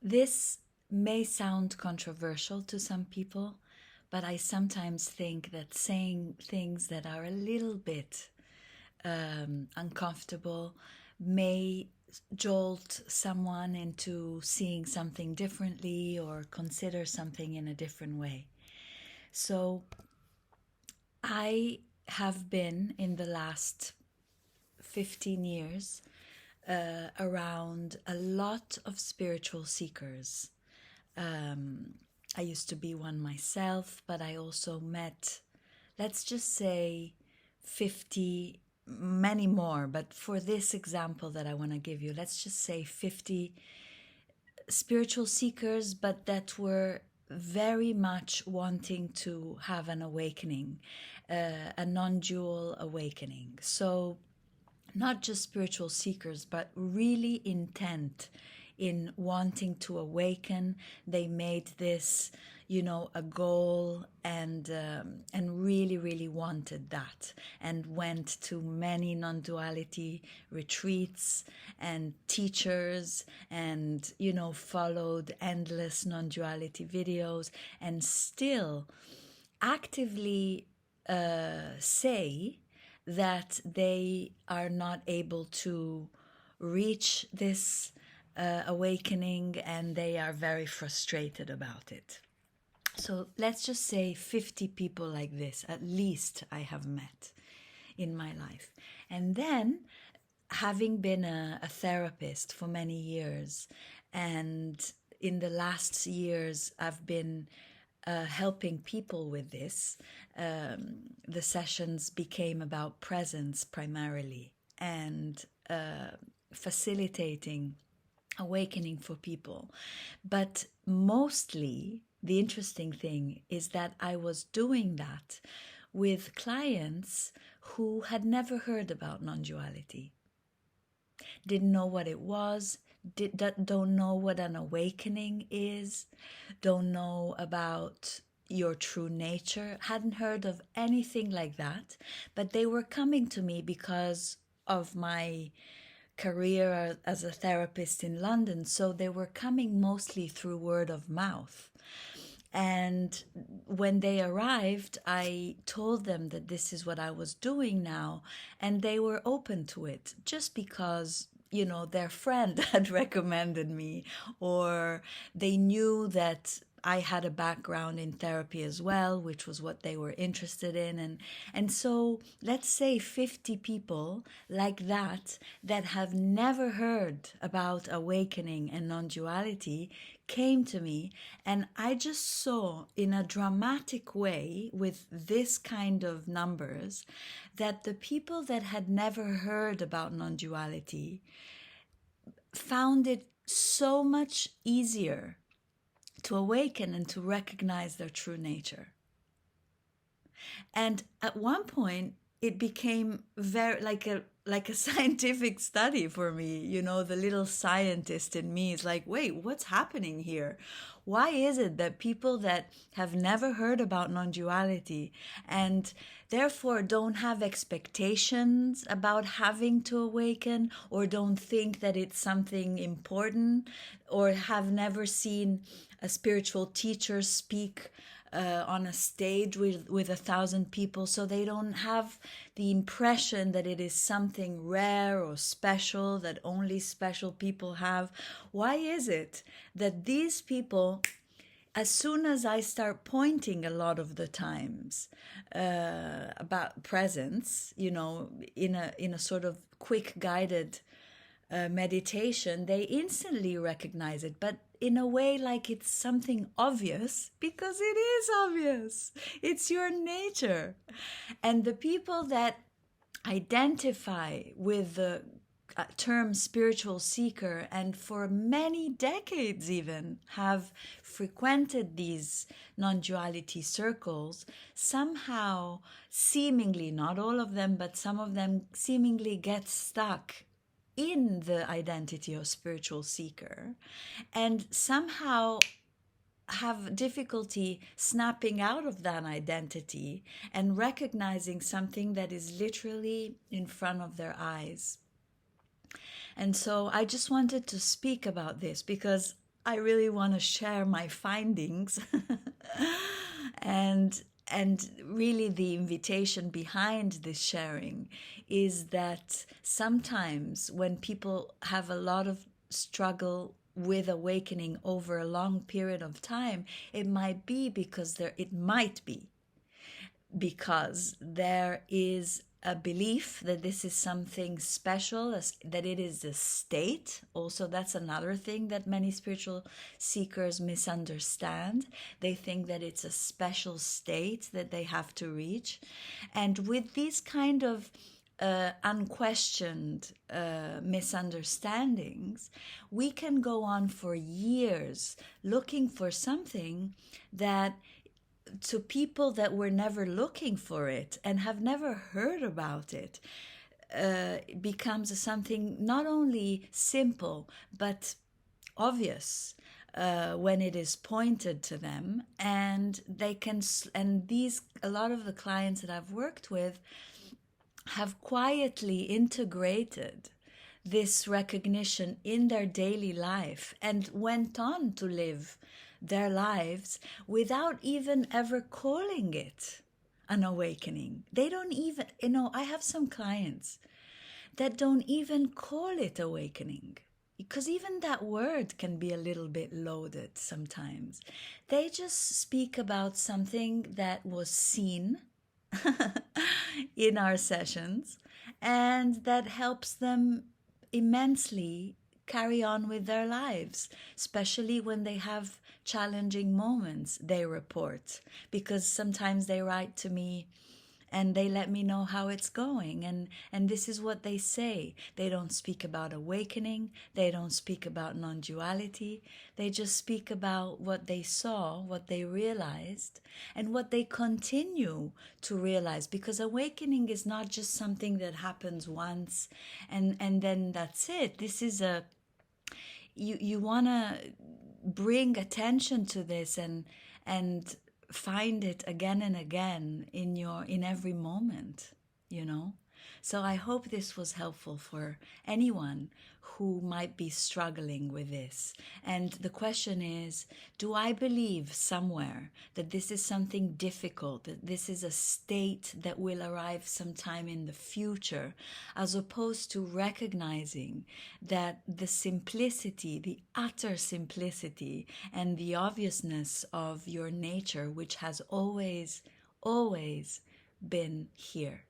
This may sound controversial to some people, but I sometimes think that saying things that are a little bit uncomfortable may jolt someone into seeing something differently or consider something in a different way. So I have been in the last 15 years around a lot of spiritual seekers. I used to be one myself, but I also met, let's just say, 50, many more. But for this example that I want to give you, let's just say 50 spiritual seekers, but that were very much wanting to have an awakening, a non dual awakening. So, not just spiritual seekers, but really intent in wanting to awaken. They made this, a goal, and really wanted that, and went to many non-duality retreats and teachers, and followed endless non-duality videos, and still actively say that they are not able to reach this awakening, and they are very frustrated about it. So let's just say 50 people like this, at least, I have met in my life. And then, having been a therapist for many years, and in the last years, I've been helping people with this. The sessions became about presence primarily, and facilitating awakening for people. But mostly, the interesting thing is that I was doing that with clients who had never heard about non-duality, didn't know what it was, don't know what an awakening is, don't know about your true nature, hadn't heard of anything like that. But they were coming to me because of my career as a therapist in London. So they were coming mostly through word of mouth. And when they arrived, I told them that this is what I was doing now, and they were open to it just because, their friend had recommended me, or they knew that I had a background in therapy as well, which was what they were interested in. And so let's say 50 people like that have never heard about awakening and non-duality came to me, and I just saw in a dramatic way with this kind of numbers that the people that had never heard about non-duality found it so much easier to awaken and to recognize their true nature. And at one point, it became very like a scientific study for me. The little scientist in me is like, wait, what's happening here? Why is it that people that have never heard about non-duality, and therefore don't have expectations about having to awaken, or don't think that it's something important, or have never seen a spiritual teacher speak on a stage with 1,000 people, so they don't have the impression that it is something rare or special that only special people have? Why is it that these people, as soon as I start pointing a lot of the times about presence, in a sort of quick guided meditation, they instantly recognize it, but in a way like it's something obvious, because it is obvious. It's your nature. And the people that identify with the term spiritual seeker, and for many decades even have frequented these non-duality circles, somehow, seemingly, not all of them, but some of them seemingly get stuck in the identity of spiritual seeker, and somehow have difficulty snapping out of that identity and recognizing something that is literally in front of their eyes. And so I just wanted to speak about this because I really want to share my findings. And really the invitation behind this sharing is that sometimes when people have a lot of struggle with awakening over a long period of time, it might be because there is a belief that this is something special, that it is a state. Also, that's another thing that many spiritual seekers misunderstand. They think that it's a special state that they have to reach. And with these kind of unquestioned misunderstandings, we can go on for years looking for something that to people that were never looking for it and have never heard about it, becomes something not only simple but obvious when it is pointed to them, and they can. And these, a lot of the clients that I've worked with have quietly integrated this recognition in their daily life and went on to live their lives without even ever calling it an awakening. They don't even, I have some clients that don't even call it awakening, because even that word can be a little bit loaded sometimes. They just speak about something that was seen in our sessions, and that helps them immensely carry on with their lives, especially when they have challenging moments, they report, because sometimes they write to me and they let me know how it's going, and this is what they say. They don't speak about awakening, they don't speak about non-duality, they just speak about what they saw, what they realized, and what they continue to realize, because awakening is not just something that happens once and then that's it. This is you want to bring attention to this and find it again and again in every moment. So I hope this was helpful for anyone who might be struggling with this. And the question is, do I believe somewhere that this is something difficult, that this is a state that will arrive sometime in the future, as opposed to recognizing that the simplicity, the utter simplicity, and the obviousness of your nature, which has always, always been here.